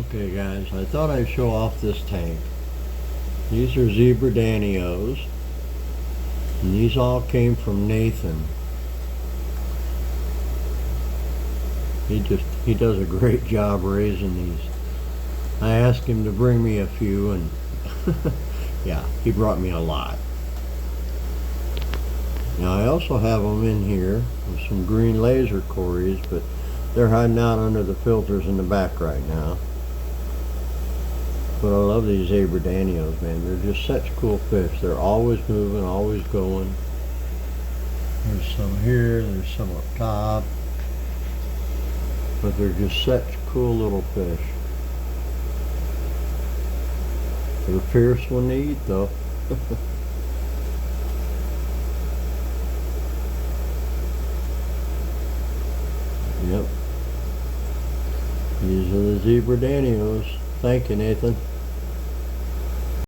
Okay guys, I thought I'd show off this tank. These are zebra danios, and these all came from Nathan. He does a great job raising these. I asked him to bring me a few, and yeah, he brought me a lot. Now I also have them in here with some green laser cories, but they're hiding out under the filters in the back right now. But I love these zebra danios, man. They're just such cool fish. They're always moving, always going. There's some here, there's some up top. But they're just such cool little fish. They're fierce when they eat, though. Yep. These are the zebra danios. Thank you, Nathan.